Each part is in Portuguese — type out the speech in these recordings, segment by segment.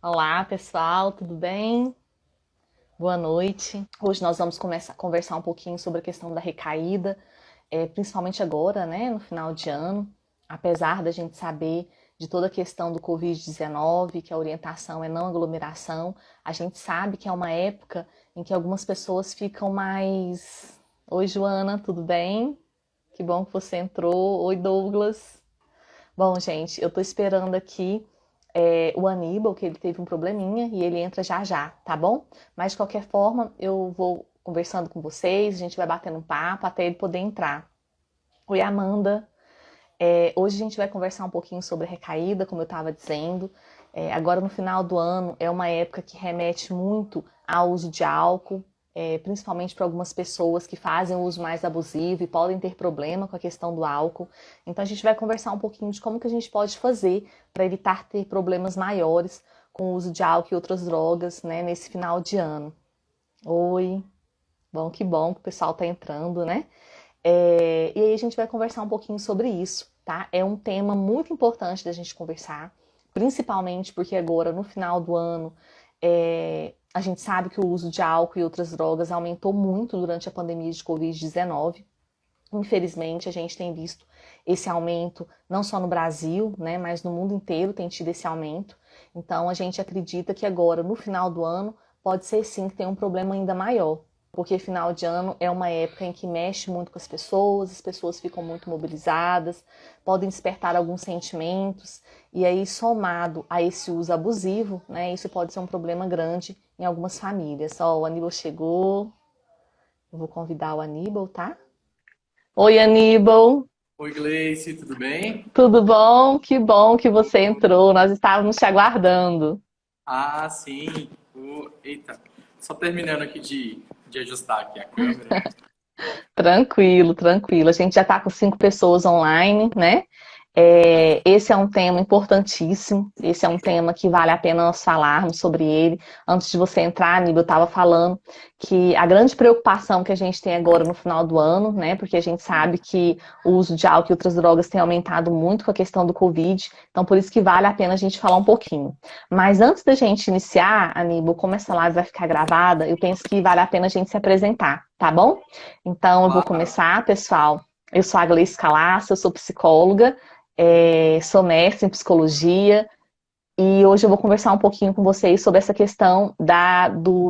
Olá, pessoal, tudo bem? Boa noite. Hoje nós vamos começar a conversar um pouquinho sobre a questão da recaída, principalmente agora, né, no final de ano. Apesar da gente saber de toda a questão do Covid-19, que a orientação é não aglomeração, a gente sabe que é uma época em que algumas pessoas ficam mais. Oi, Joana, tudo bem? Que bom que você entrou. Oi, Douglas. Bom, gente, eu tô esperando aqui o Aníbal, que ele teve um probleminha e ele entra já já, tá bom? Mas de qualquer forma, eu vou conversando com vocês, a gente vai batendo um papo até ele poder entrar. Oi, Amanda. Hoje a gente vai conversar um pouquinho sobre recaída, como eu estava dizendo. Agora no final do ano é uma época que remete muito ao uso de álcool, principalmente para algumas pessoas que fazem o uso mais abusivo e podem ter problema com a questão do álcool. Então a gente vai conversar um pouquinho de como que a gente pode fazer para evitar ter problemas maiores com o uso de álcool e outras drogas, né, nesse final de ano. Oi, bom que o pessoal está entrando, né? E aí a gente vai conversar um pouquinho sobre isso, tá? É um tema muito importante da gente conversar, principalmente porque agora, no final do ano, a gente sabe que o uso de álcool e outras drogas aumentou muito durante a pandemia de Covid-19. Infelizmente, a gente tem visto esse aumento não só no Brasil, né, mas no mundo inteiro tem tido esse aumento. Então, a gente acredita que agora, no final do ano, pode ser sim que tenha um problema ainda maior, porque final de ano é uma época em que mexe muito com as pessoas ficam muito mobilizadas, podem despertar alguns sentimentos, e aí somado a esse uso abusivo, né, isso pode ser um problema grande em algumas famílias. Ó, o Aníbal chegou, eu vou convidar o Aníbal, tá? Oi, Aníbal, Oi, Gleice, tudo bem? tudo bom? Que bom que você entrou, nós estávamos te aguardando. Ah, sim. Eita, só terminando aqui de ajustar aqui a câmera. Tranquilo, tranquilo. A gente já está com 5 pessoas online, né? Esse é um tema importantíssimo, esse é um tema que vale a pena nós falarmos sobre ele. Antes de você entrar, Aníbal, eu estava falando que a grande preocupação que a gente tem agora no final do ano, né? Porque a gente sabe que o uso de álcool e outras drogas tem aumentado muito com a questão do Covid, então por isso que vale a pena a gente falar um pouquinho. Mas antes da gente iniciar, Aníbal, como essa live vai ficar gravada, eu penso que vale a pena a gente se apresentar, tá bom? Então eu vou Claro. começar, pessoal. Eu sou a Gleice Calaça, eu sou psicóloga, sou mestre em psicologia e hoje eu vou conversar um pouquinho com vocês sobre essa questão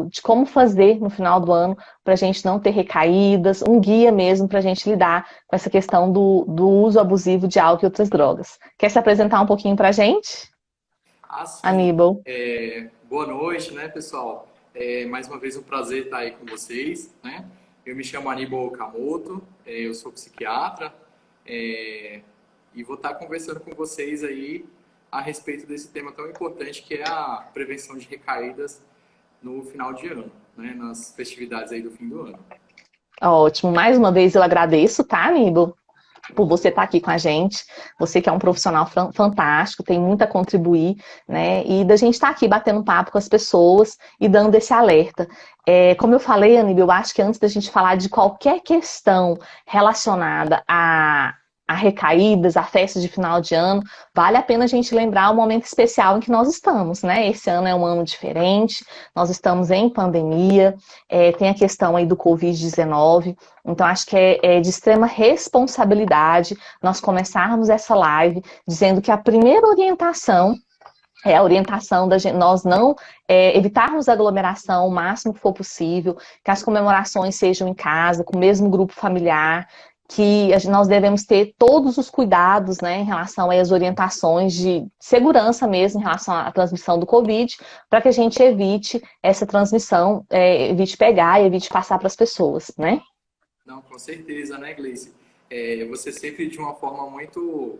de como fazer no final do ano para a gente não ter recaídas, um guia mesmo para a gente lidar com essa questão do uso abusivo de álcool e outras drogas. Quer se apresentar um pouquinho para a gente, Ah, sim. Aníbal? Boa noite, né, pessoal? Mais uma vez um prazer estar aí com vocês, né? Eu me chamo Aníbal Okamoto, eu sou psiquiatra, é, e vou estar conversando com vocês aí a respeito desse tema tão importante que é a prevenção de recaídas no final de ano, né? Nas festividades aí do fim do ano. Ótimo. Mais uma vez eu agradeço, tá, Aníbal? Por você estar aqui com a gente, você que é um profissional fantástico, tem muito a contribuir, né? E da gente estar aqui batendo papo com as pessoas e dando esse alerta. Como eu falei, Aníbal, eu acho que antes da gente falar de qualquer questão relacionada a recaídas, a festas de final de ano, vale a pena a gente lembrar o momento especial em que nós estamos, né? Esse ano é um ano diferente, nós estamos em pandemia, tem a questão aí do Covid-19, então acho que é de extrema responsabilidade nós começarmos essa live dizendo que a primeira orientação é a orientação da gente, nós não evitarmos a aglomeração o máximo que for possível, que as comemorações sejam em casa, com o mesmo grupo familiar, que nós devemos ter todos os cuidados, né, em relação às orientações de segurança mesmo, em relação à transmissão do Covid, para que a gente evite essa transmissão, evite pegar e evite passar para as pessoas, né? Não, com certeza, né, Gleice? Você sempre de uma forma muito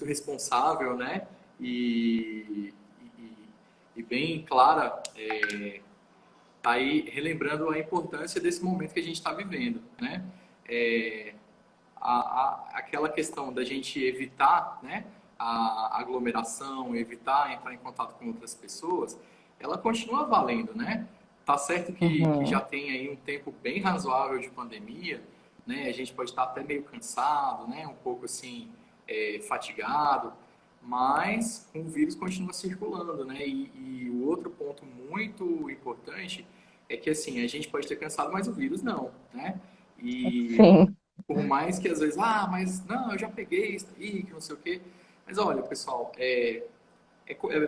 responsável, né? E bem clara, tá aí relembrando a importância desse momento que a gente está vivendo, né? É, Aquela questão da gente evitar, né, a aglomeração, evitar entrar em contato com outras pessoas, ela continua valendo, né? Tá certo que já Uhum. tem aí um tempo bem razoável de pandemia, né? A gente pode estar até meio cansado, né? Um pouco assim, fatigado, mas o vírus continua circulando, né? E o ponto muito importante é que, assim, a gente pode ter cansado, mas o vírus não, né? E Sim, por mais que às vezes, mas não, eu já peguei isso aí, que não sei o quê. Mas olha, pessoal, é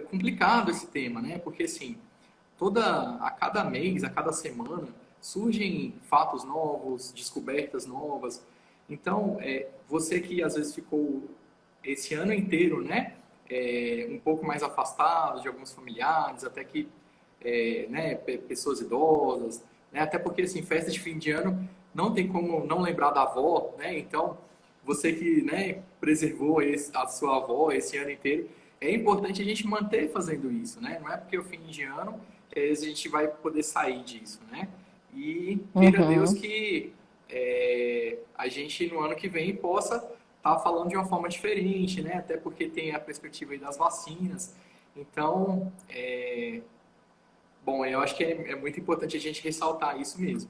complicado esse tema, né? Porque, assim, a cada mês, a cada semana, surgem fatos novos, descobertas novas. Então, você que às vezes ficou esse ano inteiro, né, um pouco mais afastado de alguns familiares, até que, né, pessoas idosas, né, até porque, assim, festa de fim de ano não tem como não lembrar da avó, né, então, você que, né, preservou a sua avó esse ano inteiro, é importante a gente manter fazendo isso, né, não é porque o fim de ano a gente vai poder sair disso, né, e queira Deus uhum. que a gente no ano que vem possa estar falando de uma forma diferente, né? Até porque tem a perspectiva aí das vacinas. Então, bom, eu acho que é muito importante a gente ressaltar isso mesmo.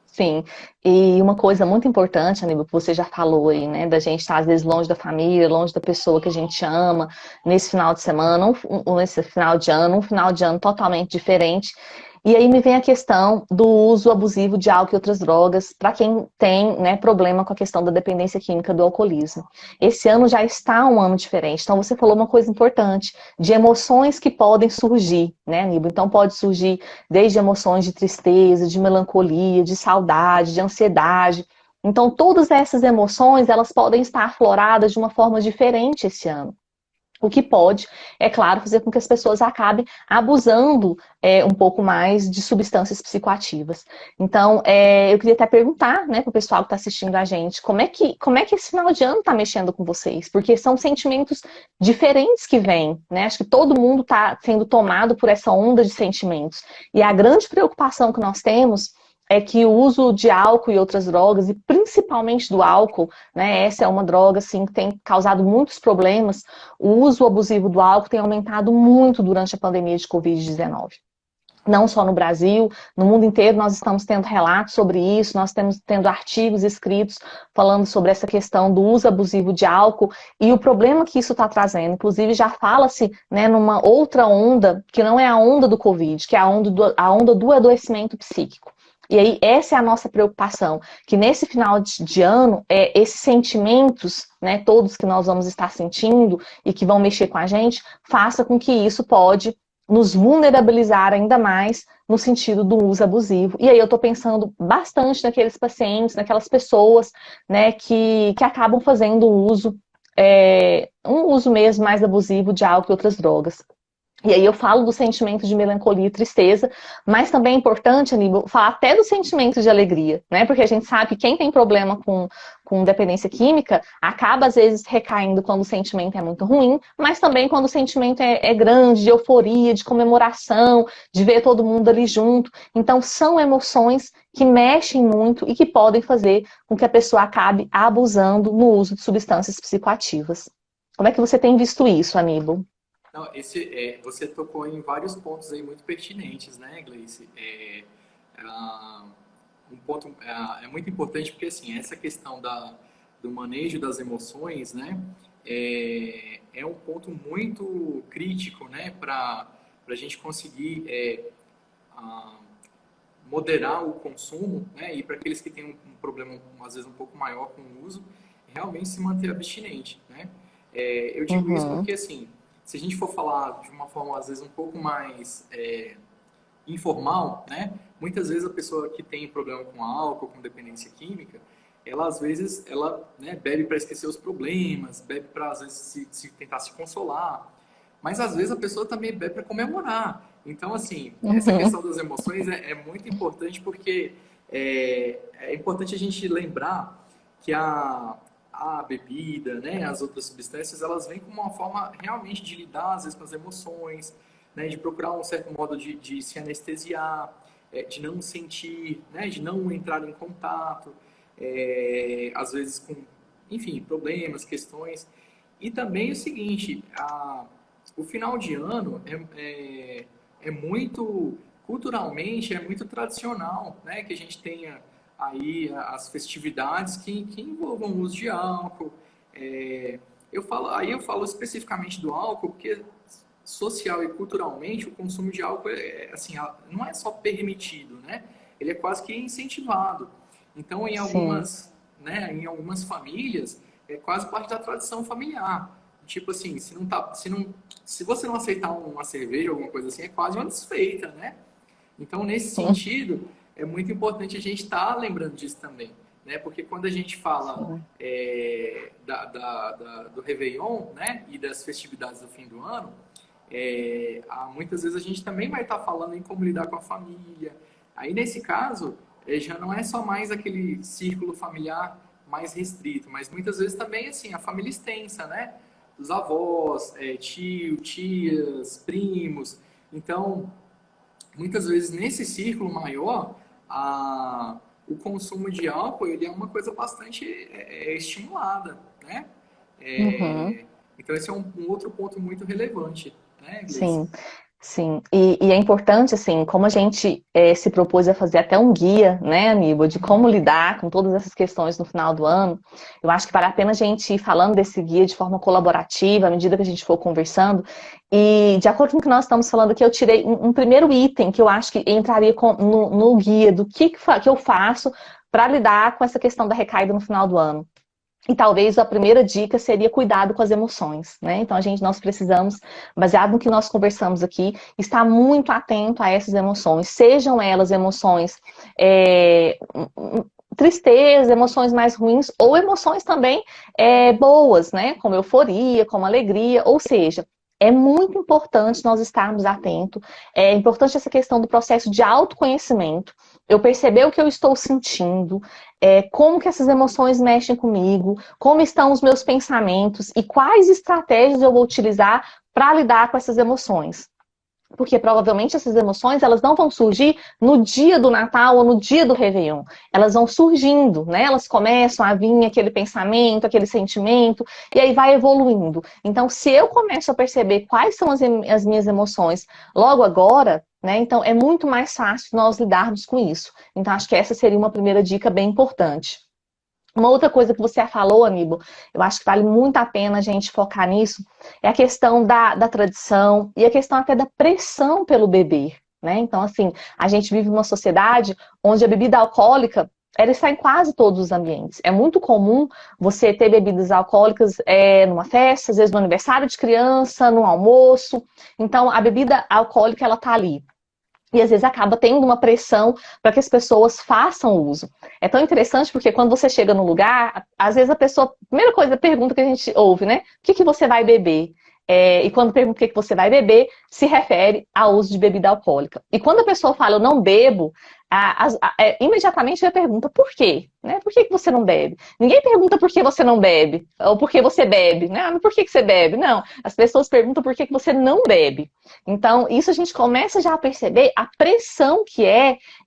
Sim, e uma coisa muito importante, Aníbal, que você já falou aí, né, da gente estar às vezes longe da família, longe da pessoa que a gente ama, nesse final de semana, nesse final de ano, um final de ano totalmente diferente. E aí me vem a questão do uso abusivo de álcool e outras drogas para quem tem, né, problema com a questão da dependência química do alcoolismo. Esse ano já está um ano diferente, então você falou uma coisa importante, de emoções que podem surgir, né, Aníbal? Então pode surgir desde emoções de tristeza, de melancolia, de saudade, de ansiedade. Então, todas essas emoções, elas podem estar afloradas de uma forma diferente esse ano. O que pode, é claro, fazer com que as pessoas acabem abusando um pouco mais de substâncias psicoativas. Então, eu queria até perguntar, né, para o pessoal que está assistindo a gente, como é que esse final de ano está mexendo com vocês? Porque são sentimentos diferentes que vêm, né? Acho que todo mundo está sendo tomado por essa onda de sentimentos. E a grande preocupação que nós temos é que o uso de álcool e outras drogas, e principalmente do álcool, né? Essa é uma droga assim, que tem causado muitos problemas. O uso abusivo do álcool tem aumentado muito durante a pandemia de Covid-19. Não só no Brasil, no mundo inteiro nós estamos tendo relatos sobre isso, nós estamos tendo artigos escritos falando sobre essa questão do uso abusivo de álcool e o problema que isso está trazendo. Inclusive já fala-se, né, numa outra onda, que não é a onda do Covid, que é a onda do adoecimento psíquico. E aí, essa é a nossa preocupação, que nesse final de ano, esses sentimentos, né, todos que nós vamos estar sentindo e que vão mexer com a gente, faça com que isso pode nos vulnerabilizar ainda mais no sentido do uso abusivo. E aí eu estou pensando bastante naqueles pacientes, naquelas pessoas, né, que acabam fazendo um uso mesmo mais abusivo de álcool e outras drogas. E aí eu falo do sentimento de melancolia e tristeza, mas também é importante, Aníbal, falar até do sentimento de alegria, né? Porque a gente sabe que quem tem problema com dependência química acaba, às vezes, recaindo quando o sentimento é muito ruim, mas também quando o sentimento é grande, de euforia, de comemoração, de ver todo mundo ali junto. Então, são emoções que mexem muito e que podem fazer com que a pessoa acabe abusando no uso de substâncias psicoativas. Como é que você tem visto isso, Aníbal? Não, você tocou em vários pontos aí muito pertinentes, né, Gleice? Um ponto é muito importante porque assim essa questão do manejo das emoções, né, é um ponto muito crítico, né, para a gente conseguir a- moderar o consumo, né, e para aqueles que têm um problema às vezes um pouco maior com o uso, realmente se manter abstinente, né? Eu digo isso Uhum. porque assim, se a gente for falar de uma forma às vezes um pouco mais informal, né? Muitas vezes a pessoa que tem problema com álcool, com dependência química, ela às vezes ela, né, bebe para esquecer os problemas, bebe para às vezes tentar se consolar, mas às vezes a pessoa também bebe para comemorar. Então assim, essa Uhum. questão das emoções é muito importante porque é importante a gente lembrar que a bebida, né, as outras substâncias, elas vêm como uma forma realmente de lidar às vezes com as emoções, né, de procurar um certo modo de se anestesiar, de não sentir, né, de não entrar em contato, às vezes com, enfim, problemas, questões. E também o seguinte, o final de ano é muito, culturalmente, é muito tradicional, né, que a gente tenha aí as festividades que envolvam o uso de álcool. É, eu falo especificamente do álcool, porque social e culturalmente, o consumo de álcool assim, não é só permitido, né? Ele é quase que incentivado. Então, Sim, em algumas famílias, é quase parte da tradição familiar. Tipo assim, se você não aceitar uma cerveja, alguma coisa assim, é quase uma desfeita, né? Então, nesse sim, sentido, é muito importante a gente estar lembrando disso também, né? Porque quando a gente fala sim. do Réveillon, né? E das festividades do fim do ano, muitas vezes a gente também vai estar falando em como lidar com a família. Aí, nesse caso, já não é só mais aquele círculo familiar mais restrito, mas muitas vezes também, assim, a família extensa, né? Os avós, tio, tias, primos. Então, muitas vezes nesse círculo maior, o consumo de álcool ele é uma coisa bastante estimulada, né? Uhum. Então esse é um outro ponto muito relevante, né, Gleice? Sim, sim. E é importante, assim, como a gente se propôs a fazer até um guia, né, amigo, de como lidar com todas essas questões no final do ano, eu acho que vale a pena a gente ir falando desse guia de forma colaborativa, à medida que a gente for conversando. E, de acordo com o que nós estamos falando aqui, eu tirei um primeiro item que eu acho que entraria no guia do que eu faço para lidar com essa questão da recaída no final do ano. E talvez a primeira dica seria cuidado com as emoções, né? Então nós precisamos, baseado no que nós conversamos aqui, estar muito atento a essas emoções, sejam elas emoções é, tristeza, emoções mais ruins, ou emoções também boas, né? Como euforia, como alegria, ou seja, é muito importante nós estarmos atentos. É importante essa questão do processo de autoconhecimento. Eu perceber o que eu estou sentindo, como que essas emoções mexem comigo, como estão os meus pensamentos e quais estratégias eu vou utilizar para lidar com essas emoções. Porque provavelmente essas emoções elas não vão surgir no dia do Natal ou no dia do Réveillon. Elas vão surgindo, né? Elas começam a vir aquele pensamento, aquele sentimento, e aí vai evoluindo. Então, se eu começo a perceber quais são as minhas emoções logo agora, né? Então é muito mais fácil nós lidarmos com isso. Então, acho que essa seria uma primeira dica bem importante. Uma outra coisa que você falou, Aníbal, eu acho que vale muito a pena a gente focar nisso, é a questão da tradição e a questão até da pressão pelo beber, né? Então, assim, a gente vive numa sociedade onde a bebida alcoólica ela está em quase todos os ambientes. É muito comum você ter bebidas alcoólicas numa festa, às vezes no aniversário de criança, no almoço. Então, a bebida alcoólica, ela está ali. E às vezes acaba tendo uma pressão para que as pessoas façam uso. É tão interessante porque quando você chega no lugar, às vezes a pessoa, a primeira coisa, a pergunta que a gente ouve, né? O que você vai beber? E quando pergunta o que você vai beber, se refere ao uso de bebida alcoólica. E quando a pessoa fala eu não bebo, imediatamente ela pergunta por quê? Né? Por que você não bebe? Ninguém pergunta por que você não bebe, ou por que você bebe, né? Mas por que você bebe? Não, as pessoas perguntam por que você não bebe. Então, isso a gente começa já a perceber a pressão que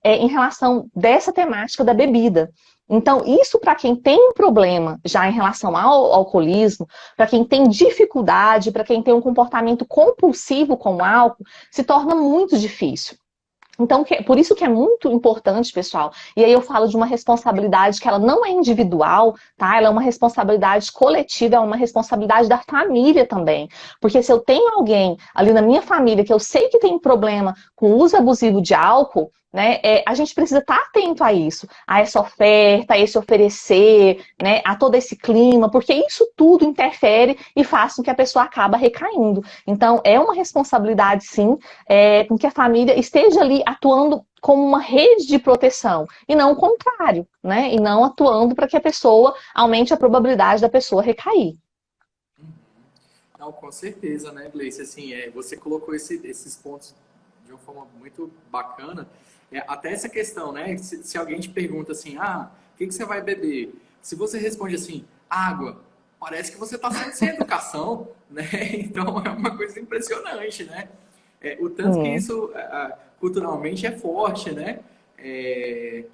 em relação dessa temática da bebida. Então, isso para quem tem um problema já em relação ao alcoolismo, para quem tem dificuldade, para quem tem um comportamento compulsivo com o álcool, se torna muito difícil. Então, por isso que é muito importante, pessoal, e aí eu falo de uma responsabilidade que ela não é individual, tá? Ela é uma responsabilidade coletiva, é uma responsabilidade da família também. Porque se eu tenho alguém ali na minha família que eu sei que tem problema com o uso abusivo de álcool, né, a gente precisa estar atento a isso, a essa oferta, a esse oferecer, né, a todo esse clima, porque isso tudo interfere e faz com que a pessoa acaba recaindo. Então, é uma responsabilidade, sim, com que a família esteja ali atuando como uma rede de proteção, e não o contrário, né? E não atuando para que a pessoa aumente a probabilidade da pessoa recair. Não, com certeza, né, Gleice? Assim, você colocou esses pontos de uma forma muito bacana. Até essa questão, né? Se alguém te pergunta assim, o que você vai beber? Se você responde assim, água, parece que você está sendo sem educação, né? Então é uma coisa impressionante, né? O tanto que Sim. isso culturalmente é forte, né? É,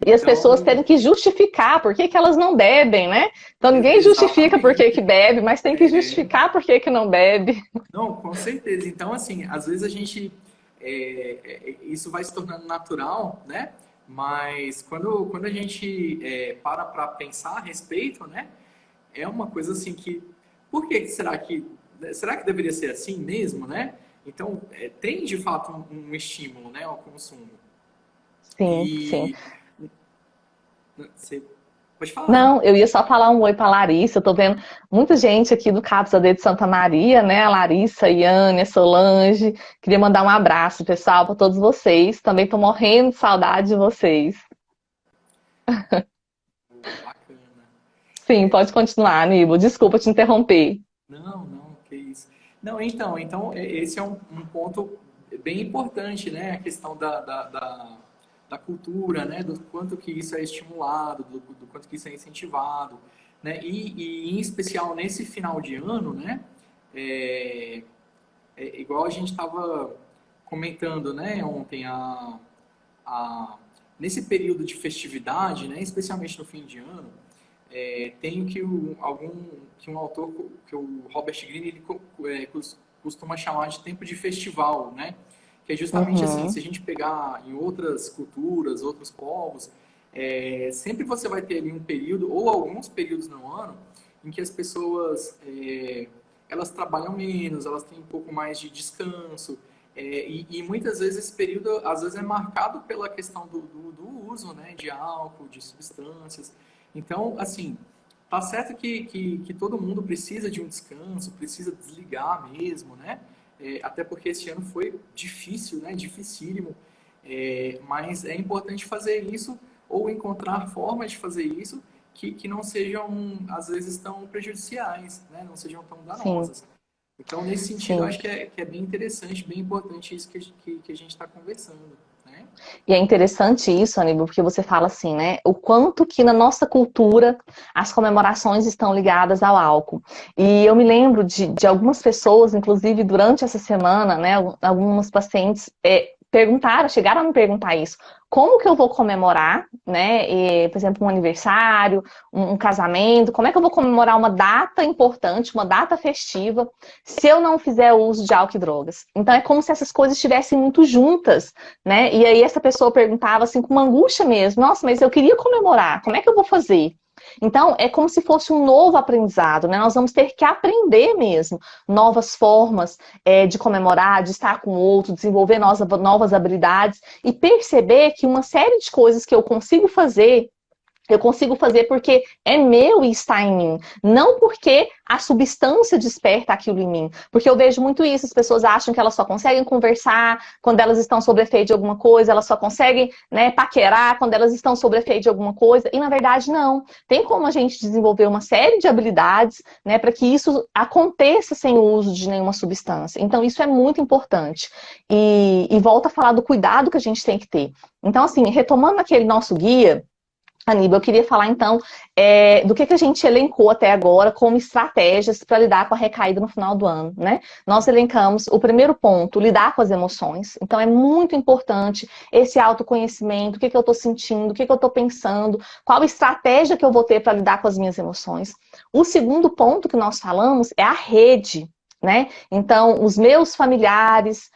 E as pessoas terem então, que justificar por que elas não bebem, né? Então ninguém justifica por que exatamente. bebe, mas tem que justificar por que não bebe. Não, com certeza. Então, assim, às vezes a gente. Isso vai se tornando natural, né? Mas quando a gente para pensar a respeito, né? É uma coisa assim que. Por que será que será que deveria ser assim mesmo, né? Então, tem de fato um estímulo, né, ao consumo. Sim, sim. E você pode falar. Não, eu ia só falar um oi para a Larissa. Eu tô vendo muita gente aqui do CAPS AD de Santa Maria, né? A Larissa, a Iane, a Solange. Queria mandar um abraço, pessoal, para todos vocês. Também tô morrendo de saudade de vocês. Boa, bacana. Sim, pode continuar, Aníbal. Desculpa te interromper. Não, não, que isso. Não, então, esse é um ponto bem importante, né? A questão da cultura, né? Do quanto que isso é estimulado, do quanto que isso é incentivado, né? E em especial nesse final de ano, né? É, igual a gente estava comentando, né? Ontem, nesse período de festividade, né? Especialmente no fim de ano, tenho que um autor que o Robert Greene costuma chamar de tempo de festival, né? Que é justamente assim, Uhum, se a gente pegar em outras culturas, outros povos, sempre você vai ter ali um período ou alguns períodos no ano em que as pessoas elas trabalham menos, elas têm um pouco mais de descanso. E muitas vezes esse período às vezes é marcado pela questão do uso, né, de álcool, de substâncias. Então, assim, tá certo que todo mundo precisa de um descanso, precisa desligar mesmo, né? Até porque esse ano foi difícil, né? Dificílimo. Mas é importante fazer isso ou encontrar formas de fazer isso que não sejam, às vezes, tão prejudiciais, né? Não sejam tão sim, danosas. Então, nesse sentido, eu sim. acho que é bem interessante, bem importante isso que a gente está conversando, né? E é interessante isso, Aníbal, porque você fala assim, né? O quanto que na nossa cultura as comemorações estão ligadas ao álcool. E eu me lembro de algumas pessoas, inclusive durante essa semana, né? Algumas pacientes perguntaram, chegaram a me perguntar isso. Como que eu vou comemorar, né? Por exemplo, um aniversário, um casamento, como é que eu vou comemorar uma data importante, uma data festiva, se eu não fizer uso de álcool e drogas? Então é como se essas coisas estivessem muito juntas, né? E aí essa pessoa perguntava assim com uma angústia mesmo, nossa, mas eu queria comemorar, como é que eu vou fazer? Então é como se fosse um novo aprendizado, né? Nós vamos ter que aprender mesmo novas formas de comemorar, de estar com o outro, desenvolver novas habilidades e perceber que uma série de coisas que eu consigo fazer porque é meu e está em mim, não porque a substância desperta aquilo em mim. Porque eu vejo muito isso, as pessoas acham que elas só conseguem conversar quando elas estão sob efeito de alguma coisa, elas só conseguem, né, paquerar quando elas estão sob efeito de alguma coisa, e na verdade não. Tem como a gente desenvolver uma série de habilidades, né, para que isso aconteça sem o uso de nenhuma substância. Então isso é muito importante. E volta a falar do cuidado que a gente tem que ter. Então assim, retomando aquele nosso guia, Aníbal, eu queria falar então do que a gente elencou até agora como estratégias para lidar com a recaída no final do ano, né? Nós elencamos o primeiro ponto, lidar com as emoções. Então é muito importante esse autoconhecimento, o que eu estou sentindo, o que eu estou pensando, qual estratégia que eu vou ter para lidar com as minhas emoções. O segundo ponto que nós falamos é a rede. Né? Então, os meus familiares,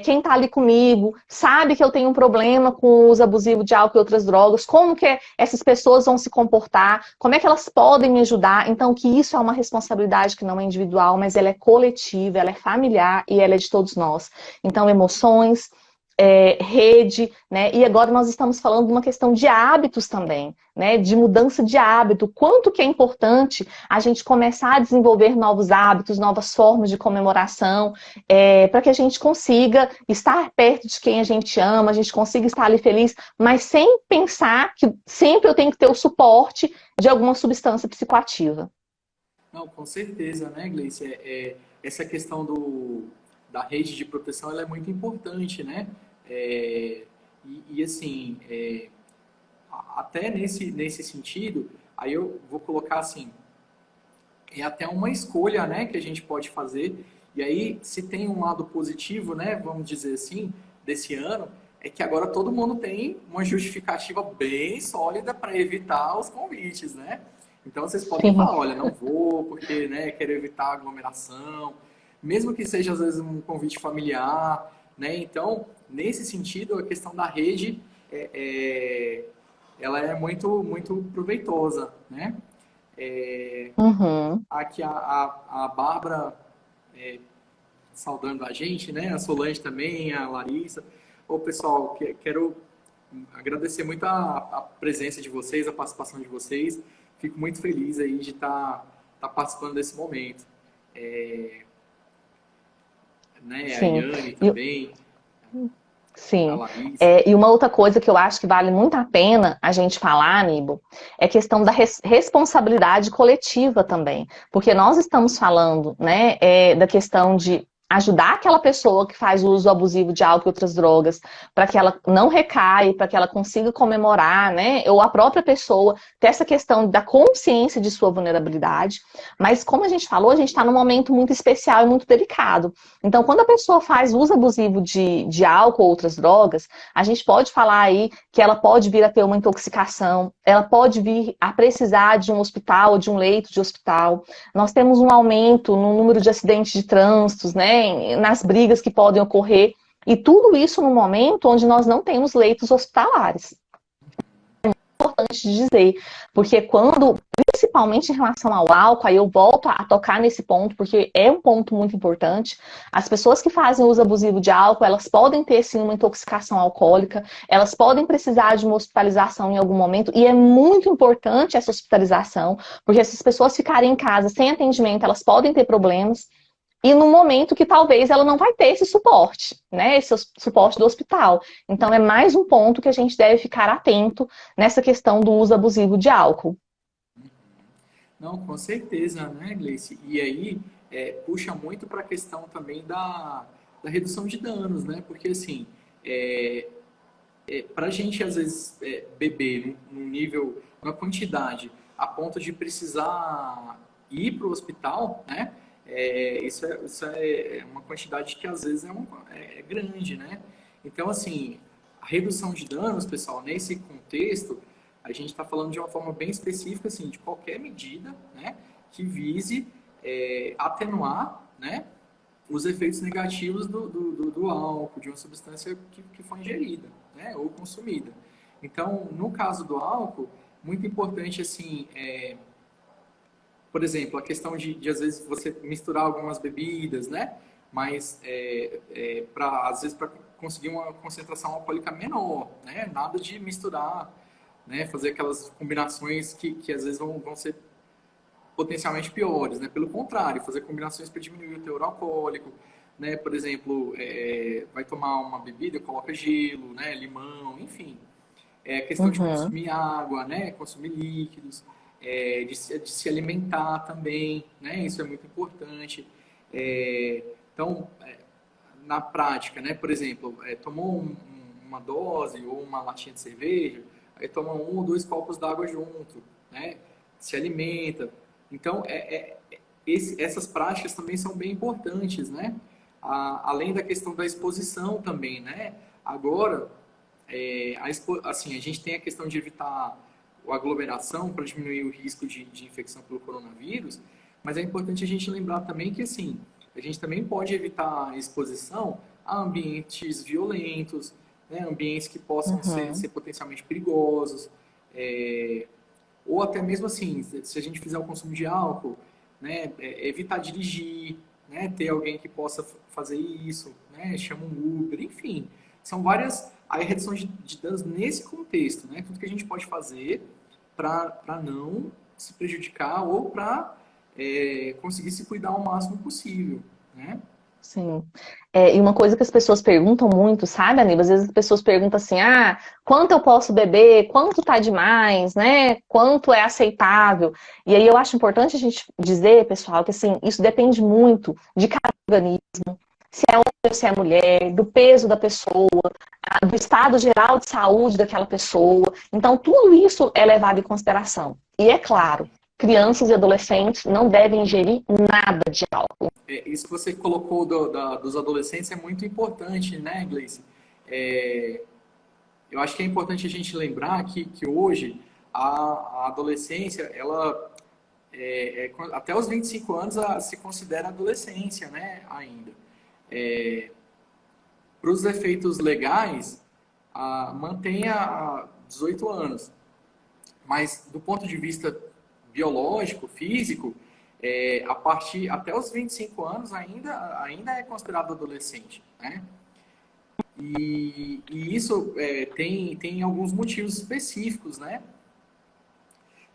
quem está ali comigo, sabe que eu tenho um problema com o uso abusivo de álcool e outras drogas, como que essas pessoas vão se comportar, como é que elas podem me ajudar. Então, que isso é uma responsabilidade que não é individual, mas ela é coletiva, ela é familiar e ela é de todos nós. Então, emoções, rede, né? E agora nós estamos falando de uma questão de hábitos também, né? De mudança de hábito. Quanto que é importante a gente começar a desenvolver novos hábitos, novas formas de comemoração, para que a gente consiga estar perto de quem a gente ama, a gente consiga estar ali feliz, mas sem pensar que sempre eu tenho que ter o suporte de alguma substância psicoativa. Não, com certeza, né, Gleice? Essa questão da rede de proteção ela é muito importante, né? É, assim, até nesse sentido, aí eu vou colocar assim, é até uma escolha, né, que a gente pode fazer. E aí, se tem um lado positivo, né, vamos dizer assim, desse ano, é que agora todo mundo tem uma justificativa bem sólida para evitar os convites, né? Então vocês podem Sim, falar, olha, não vou porque, né, quero evitar aglomeração, mesmo que seja às vezes um convite familiar, né? Então, nesse sentido, a questão da rede ela é muito proveitosa, né? uhum. Aqui a Bárbara saudando a gente, né? A Solange também, a Larissa. Ô, pessoal, quero agradecer muito a presença de vocês, a participação de vocês. Fico muito feliz aí de estar participando desse momento. Né? A Sim. Yane também, a Sim. Larissa. E uma outra coisa que eu acho que vale muito a pena a gente falar, Aníbal, é a questão da responsabilidade coletiva também. Porque nós estamos falando, né, da questão de ajudar aquela pessoa que faz uso abusivo de álcool e outras drogas, para que ela não recaia, para que ela consiga comemorar, né, ou a própria pessoa ter essa questão da consciência de sua vulnerabilidade. Mas como a gente falou, a gente está num momento muito especial e muito delicado. Então, quando a pessoa faz uso abusivo de álcool ou outras drogas, a gente pode falar aí que ela pode vir a ter uma intoxicação, ela pode vir a precisar de um hospital ou de um leito de hospital. Nós temos um aumento no número de acidentes de trânsito, né, nas brigas que podem ocorrer, e tudo isso no momento onde nós não temos leitos hospitalares. Importante dizer, porque quando, principalmente em relação ao álcool, aí eu volto a tocar nesse ponto, porque é um ponto muito importante. As pessoas que fazem uso abusivo de álcool, elas podem ter sim uma intoxicação alcoólica, elas podem precisar de uma hospitalização em algum momento, e é muito importante essa hospitalização, porque se as pessoas ficarem em casa sem atendimento, elas podem ter problemas. E no momento que talvez ela não vai ter esse suporte, né? Esse suporte do hospital. Então é mais um ponto que a gente deve ficar atento nessa questão do uso abusivo de álcool. Não, com certeza, né, Gleice? E aí puxa muito para a questão também da redução de danos, né? Porque assim, para a gente às vezes beber num nível, uma quantidade a ponto de precisar ir para o hospital, né? Isso é uma quantidade que às vezes é grande, né? Então, assim, a redução de danos, pessoal, nesse contexto, a gente está falando de uma forma bem específica, assim, de qualquer medida, né, que vise atenuar, né, os efeitos negativos do álcool, de uma substância que foi ingerida, né, ou consumida. Então, no caso do álcool, muito importante, assim, por exemplo, a questão de às vezes, você misturar algumas bebidas, né? Mas, às vezes, para conseguir uma concentração alcoólica menor, né? Nada de misturar, né? Fazer aquelas combinações que às vezes vão ser potencialmente piores, né? Pelo contrário, fazer combinações para diminuir o teor alcoólico, né? Por exemplo, vai tomar uma bebida, coloca gelo, né? Limão, enfim. A questão de consumir água, né? Consumir líquidos. De se alimentar também, né? Isso é muito importante. Então, na prática, né? Por exemplo, tomou uma dose ou uma latinha de cerveja, aí toma 1 ou 2 copos d'água junto, né? Se alimenta. Então, essas práticas também são bem importantes, né? Além da questão da exposição também, né? Agora, assim, a gente tem a questão de evitar a aglomeração para diminuir o risco de infecção pelo coronavírus, mas é importante a gente lembrar também que, assim, a gente também pode evitar a exposição a ambientes violentos, né, ambientes que possam ser potencialmente perigosos, ou até mesmo assim, se a gente fizer o consumo de álcool, né, evitar dirigir, né, ter alguém que possa fazer isso, né, chama um Uber, enfim, são várias a redução de danos nesse contexto, né, tudo que a gente pode fazer para não se prejudicar ou para conseguir se cuidar o máximo possível, né? Sim. E uma coisa que as pessoas perguntam muito, sabe, Aníbal? Às vezes as pessoas perguntam assim, quanto eu posso beber? Quanto tá demais, né? Quanto é aceitável? E aí eu acho importante a gente dizer, pessoal, que assim, isso depende muito de cada organismo, se é homem ou se é mulher, do peso da pessoa, do estado geral de saúde daquela pessoa. Então, tudo isso é levado em consideração. E é claro, crianças e adolescentes não devem ingerir nada de álcool. Isso que você colocou dos adolescentes é muito importante, né, Gleice? Eu acho que é importante a gente lembrar que hoje a adolescência, ela até os 25 anos se considera adolescência, né, ainda. Para os efeitos legais, mantém a 18 anos. Mas do ponto de vista biológico, físico, a partir até os 25 anos ainda é considerado adolescente, né? E isso tem alguns motivos específicos, né?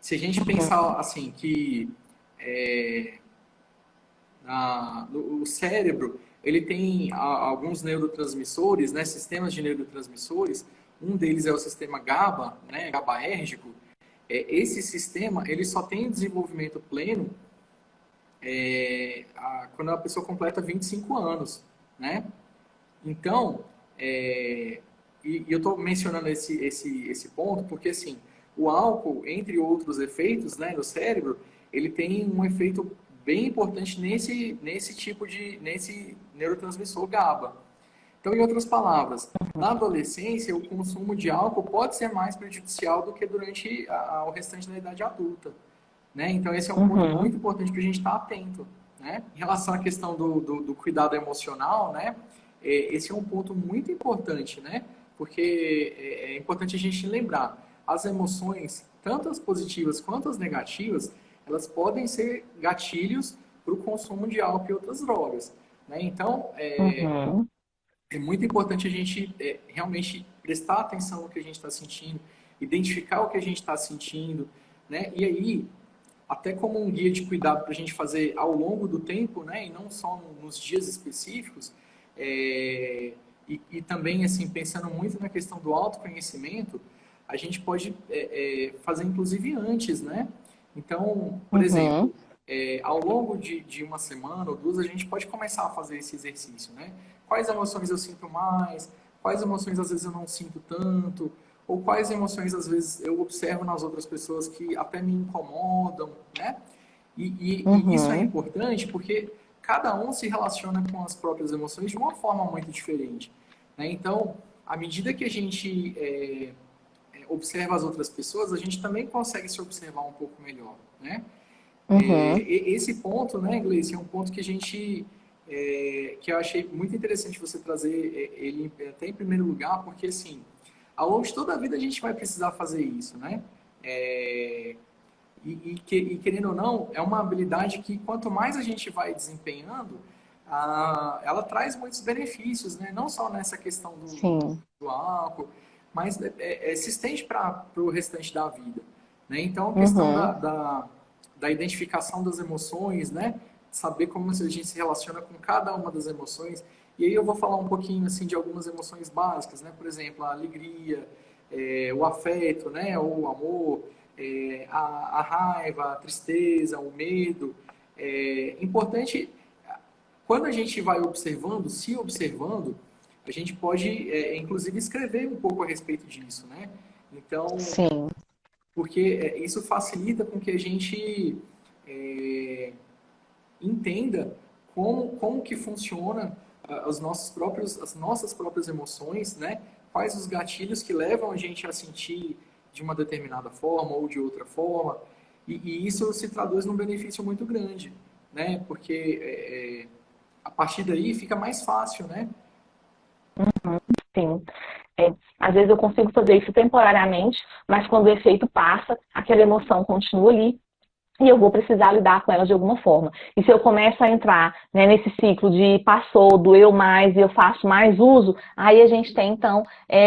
Se a gente pensar assim que o cérebro ele tem alguns neurotransmissores, né? Sistemas de neurotransmissores. Um deles é o sistema GABA, né? GABAérgico. Esse sistema ele só tem desenvolvimento pleno quando a pessoa completa 25 anos, né? Então, e eu estou mencionando esse ponto porque, assim, o álcool, entre outros efeitos, né, no cérebro, ele tem um efeito bem importante nesse neurotransmissor GABA. Então, em outras palavras, na adolescência, o consumo de álcool pode ser mais prejudicial do que durante o restante da idade adulta, né? Então, esse é um ponto muito importante para a gente estar atento, né? Em relação à questão do cuidado emocional, né? Esse é um ponto muito importante, né? Porque é importante a gente lembrar, as emoções, tanto as positivas quanto as negativas, elas podem ser gatilhos para o consumo de álcool e outras drogas, né? Então, é muito importante a gente realmente prestar atenção no que a gente está sentindo, identificar o que a gente está sentindo, né? E aí, até como um guia de cuidado para a gente fazer ao longo do tempo, né? E não só nos dias específicos, e também, assim, pensando muito na questão do autoconhecimento, a gente pode fazer, inclusive, antes, né? Então, por exemplo, ao longo de uma semana ou duas, a gente pode começar a fazer esse exercício, né? Quais emoções eu sinto mais? Quais emoções, às vezes, eu não sinto tanto? Ou quais emoções, às vezes, eu observo nas outras pessoas que até me incomodam, né? E isso é importante porque cada um se relaciona com as próprias emoções de uma forma muito diferente, né? Então, à medida que a gente observa as outras pessoas, a gente também consegue se observar um pouco melhor, né? Esse ponto, né, Gleice, é um ponto que a gente que eu achei muito interessante você trazer ele até em primeiro lugar, porque assim, ao longo de toda a vida a gente vai precisar fazer isso, né? E querendo ou não, é uma habilidade que quanto mais a gente vai desempenhando, ela traz muitos benefícios, né? Não só nessa questão do álcool, mas se estende para o restante da vida, né? Então, a questão da identificação das emoções, né? Saber como a gente se relaciona com cada uma das emoções. E aí eu vou falar um pouquinho assim de algumas emoções básicas, né? Por exemplo, a alegria, o afeto, né? O amor, a raiva, a tristeza, o medo. Importante, quando a gente vai observando, se observando, a gente pode, inclusive, escrever um pouco a respeito disso, né? Então, porque isso facilita com que a gente entenda como que funciona as nossas próprias emoções, né? Quais os gatilhos que levam a gente a sentir de uma determinada forma ou de outra forma. E isso se traduz num benefício muito grande, né? Porque a partir daí fica mais fácil, né? Sim. Às vezes eu consigo fazer isso temporariamente, mas quando o efeito passa, aquela emoção continua ali e eu vou precisar lidar com ela de alguma forma. E se eu começo a entrar, né, nesse ciclo de passou, doeu mais e eu faço mais uso, aí a gente tem, então,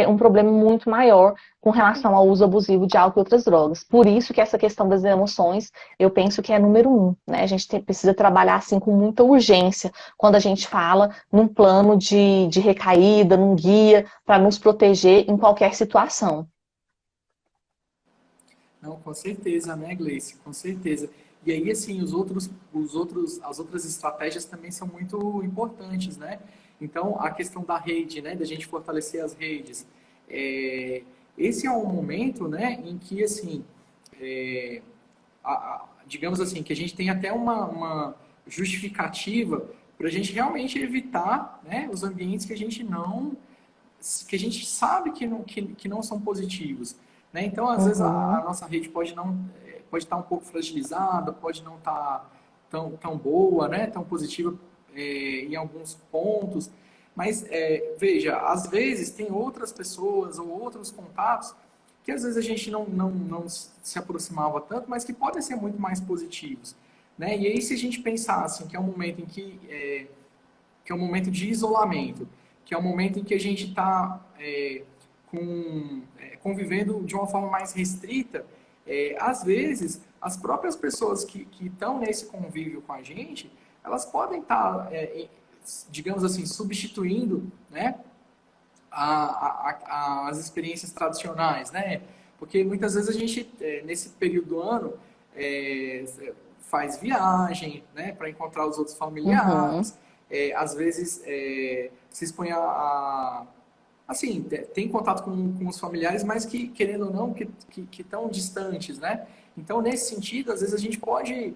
um problema muito maior com relação ao uso abusivo de álcool e outras drogas. Por isso que essa questão das emoções, eu penso que é número 1, né? A gente precisa trabalhar, assim, com muita urgência quando a gente fala num plano de recaída, num guia, para nos proteger em qualquer situação. Não, com certeza, né, Gleice? Com certeza. E aí, assim, as outras estratégias também são muito importantes, né? Então, a questão da rede, né, da gente fortalecer as redes. Esse é um momento, né, em que, assim, digamos assim, que a gente tem até uma justificativa para a gente realmente evitar, né, os ambientes que a gente sabe que não são positivos, né? Então, às vezes, a nossa rede pode estar um pouco fragilizada, pode não estar tão boa, né? Tão positiva em alguns pontos. Mas, veja, às vezes tem outras pessoas ou outros contatos que às vezes a gente não se aproximava tanto, mas que podem ser muito mais positivos, né? E aí, se a gente pensar assim, que é um momento em que é um momento de isolamento, que é um momento em que a gente está convivendo de uma forma mais restrita, às vezes, as próprias pessoas que estão nesse convívio com a gente, elas podem estar, digamos assim, substituindo, né, as experiências tradicionais, né? Porque muitas vezes a gente, nesse período do ano, é, faz viagem, né, para encontrar os outros Uhum, familiares, às vezes se expõe assim, tem contato com os familiares, mas que, querendo ou não, que estão distantes, né? Então, nesse sentido, às vezes a gente pode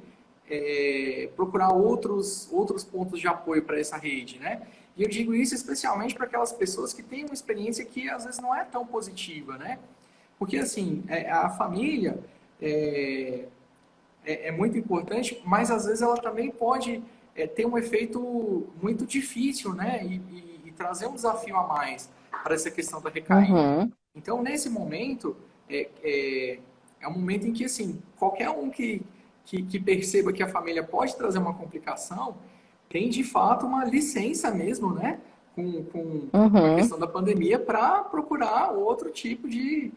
procurar outros pontos de apoio para essa rede, né? E eu digo isso especialmente para aquelas pessoas que têm uma experiência que às vezes não é tão positiva, né? Porque, assim, a família é muito importante, mas às vezes ela também pode ter um efeito muito difícil, né? E trazer um desafio a mais para essa questão da recaída. uhum, Então, nesse momento, é, é, é um momento em que, assim, qualquer um que perceba que a família pode trazer uma complicação, tem de fato uma licença mesmo, né? Com a uhum, questão da pandemia para procurar outro tipo de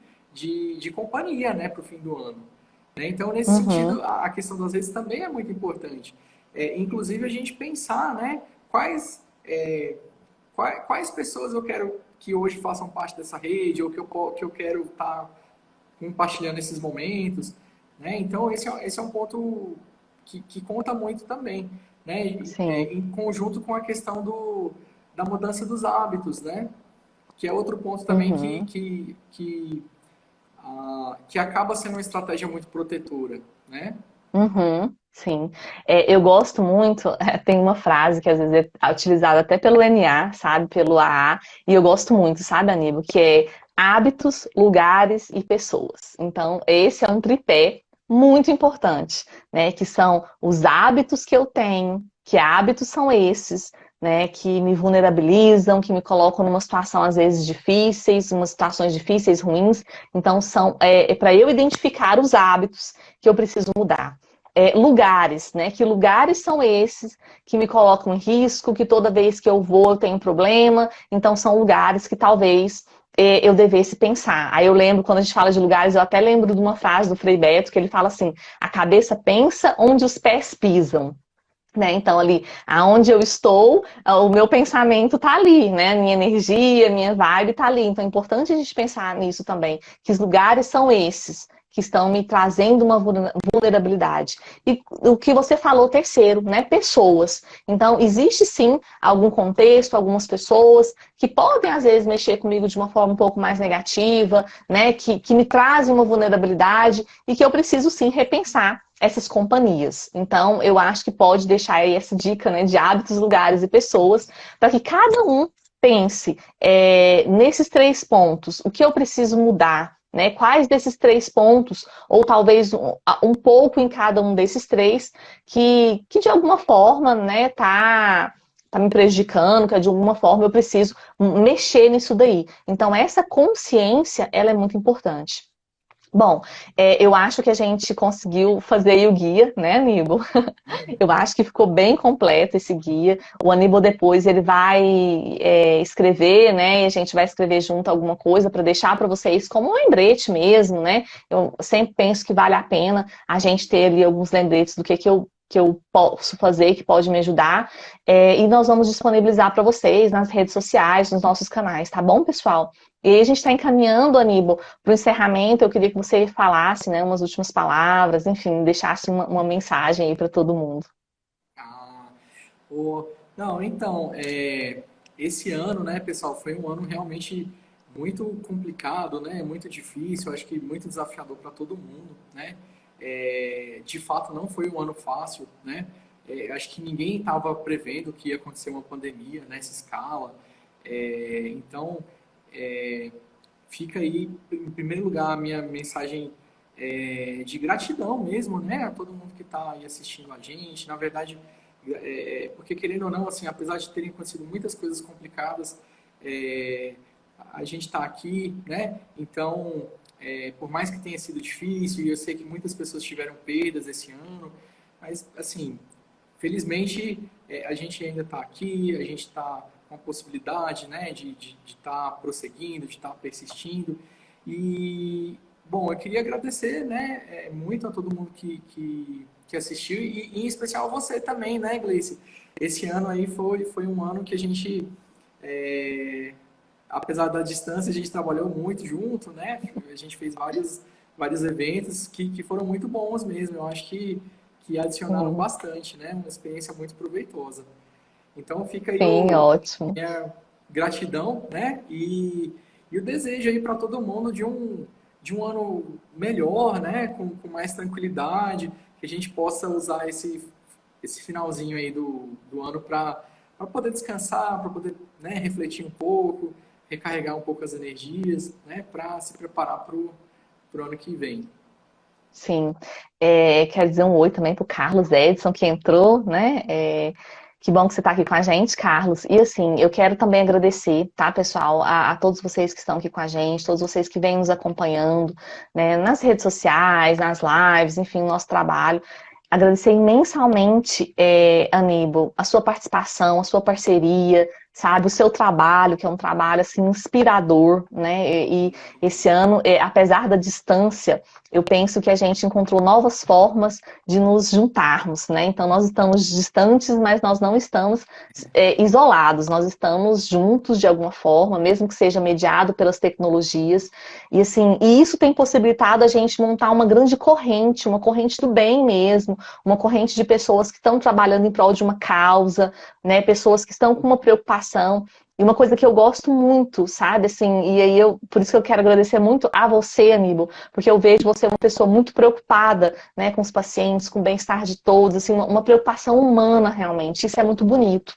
companhia, né? Para o fim do ano. Né? Então, nesse uhum, sentido, a questão das redes também é muito importante. Inclusive, a gente pensar, né, quais pessoas eu quero que hoje façam parte dessa rede, ou que eu quero estar compartilhando esses momentos. Né? Então, esse é um ponto que conta muito também. Né? sim. Em conjunto com a questão da mudança dos hábitos, né? Que é outro ponto também Uhum. que acaba sendo uma estratégia muito protetora. Né? Uhum, sim. Eu gosto muito, tem uma frase que às vezes é utilizada até pelo NA, sabe, pelo AA, e eu gosto muito, sabe, Aníbal, que é hábitos, lugares e pessoas. Então, esse é um tripé muito importante, né, que são os hábitos que eu tenho, que hábitos são esses, né, que me vulnerabilizam, que me colocam numa situação às vezes difíceis, umas situações difíceis, ruins. Então, para eu identificar os hábitos que eu preciso mudar. Lugares, né? Que lugares são esses que me colocam em risco, que toda vez que eu vou eu tenho problema, então são lugares que talvez eu devesse pensar. Aí eu lembro, quando a gente fala de lugares, eu até lembro de uma frase do Frei Beto, que ele fala assim, a cabeça pensa onde os pés pisam. Né? Então, ali, aonde eu estou, o meu pensamento está ali, né? Minha energia, minha vibe está ali. Então, é importante a gente pensar nisso também, que os lugares são esses que estão me trazendo uma vulnerabilidade. E o que você falou, terceiro, né? Pessoas. Então, existe sim algum contexto, algumas pessoas que podem, às vezes, mexer comigo de uma forma um pouco mais negativa, né? Que me trazem uma vulnerabilidade e que eu preciso sim repensar essas companhias. Então, eu acho que pode deixar aí essa dica, né, de hábitos, lugares e pessoas, para que cada um pense nesses três pontos. O que eu preciso mudar? Né? Quais desses três pontos, ou talvez um pouco em cada um desses três, que de alguma forma né, tá me prejudicando, que de alguma forma eu preciso mexer nisso daí. Então, essa consciência, ela é muito importante. Bom, eu acho que a gente conseguiu fazer aí o guia, né, Aníbal? Eu acho que ficou bem completo esse guia. O Aníbal depois ele vai escrever, né? E a gente vai escrever junto alguma coisa para deixar para vocês como um lembrete mesmo, né? Eu sempre penso que vale a pena a gente ter ali alguns lembretes do que eu posso fazer, que pode me ajudar. E nós vamos disponibilizar para vocês nas redes sociais, nos nossos canais, tá bom, pessoal? E aí a gente está encaminhando, Aníbal, para o encerramento. Eu queria que você falasse, né, umas últimas palavras, enfim, deixasse uma mensagem aí para todo mundo. Ah, não, então, esse ano, né, pessoal, foi um ano realmente muito complicado, né, muito difícil, acho que muito desafiador para todo mundo, né. De fato, não foi um ano fácil, né. Acho que ninguém estava prevendo que ia acontecer uma pandemia nessa escala. Então, é, fica aí, em primeiro lugar, a minha mensagem de gratidão mesmo, né, a todo mundo que está aí assistindo a gente. Na verdade, porque querendo ou não, assim, apesar de terem acontecido muitas coisas complicadas, é, a gente está aqui, né? Então, por mais que tenha sido difícil, e eu sei que muitas pessoas tiveram perdas esse ano, Mas, assim, felizmente, a gente ainda está aqui, a gente está com a possibilidade, né, de estar prosseguindo, de estar persistindo. E, bom, eu queria agradecer, né, muito a todo mundo que assistiu e em especial você também, né, Gleice? Esse ano aí foi um ano que a gente, é, apesar da distância, a gente trabalhou muito junto, né? A gente fez vários eventos que foram muito bons mesmo. Eu acho que adicionaram Sim, bastante, né? Uma experiência muito proveitosa. Então fica aí sim, ótimo. minha gratidão, né? E o desejo aí para todo mundo de um ano melhor, né? Com mais tranquilidade, que a gente possa usar esse finalzinho aí do ano para poder descansar, para poder, né, refletir um pouco, recarregar um pouco as energias, né? Para se preparar para o ano que vem. Sim. Quero dizer um oi também para o Carlos Edson, que entrou, né? Que bom que você está aqui com a gente, Carlos. E assim, eu quero também agradecer, tá, pessoal, a todos vocês que estão aqui com a gente, todos vocês que vêm nos acompanhando, né, nas redes sociais, nas lives, enfim, no nosso trabalho. Agradecer imensamente, Aníbal, a sua participação, a sua parceria, sabe, o seu trabalho, que é um trabalho assim inspirador, né? E esse ano, apesar da distância, eu penso que a gente encontrou novas formas de nos juntarmos, né? Então nós estamos distantes, mas nós não estamos isolados, nós estamos juntos de alguma forma, mesmo que seja mediado pelas tecnologias. E assim, e isso tem possibilitado a gente montar uma grande corrente, uma corrente do bem mesmo, uma corrente de pessoas que estão trabalhando em prol de uma causa, né? Pessoas que estão com uma preocupação. E uma coisa que eu gosto muito, sabe, assim, e aí por isso que eu quero agradecer muito a você, Aníbal, porque eu vejo você uma pessoa muito preocupada, né, com os pacientes, com o bem-estar de todos, assim, uma preocupação humana realmente, isso é muito bonito.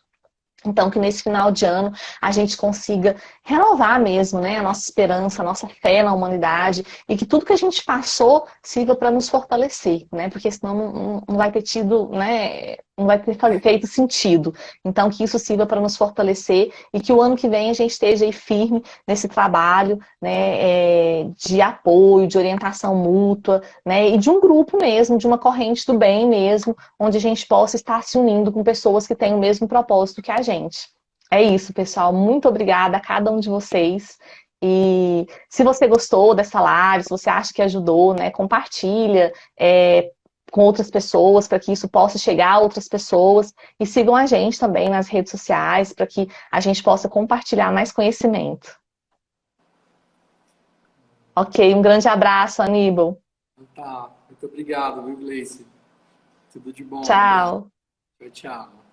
Então, que nesse final de ano a gente consiga renovar mesmo, né, a nossa esperança, a nossa fé na humanidade e que tudo que a gente passou sirva para nos fortalecer, né, porque senão não vai ter tido, né, não vai ter feito sentido. Então, que isso sirva para nos fortalecer e que o ano que vem a gente esteja aí firme nesse trabalho, né, de apoio, de orientação mútua, né, e de um grupo mesmo, de uma corrente do bem mesmo, onde a gente possa estar se unindo com pessoas que têm o mesmo propósito que a gente. É isso, pessoal. Muito obrigada a cada um de vocês. E se você gostou dessa live, se você acha que ajudou, né, compartilha com outras pessoas para que isso possa chegar a outras pessoas e sigam a gente também nas redes sociais para que a gente possa compartilhar mais conhecimento. Ok, um grande abraço, Aníbal. Então tá, muito obrigado, viu, Gleice? Tudo de bom, um abraço. Tchau. Tchau, tchau.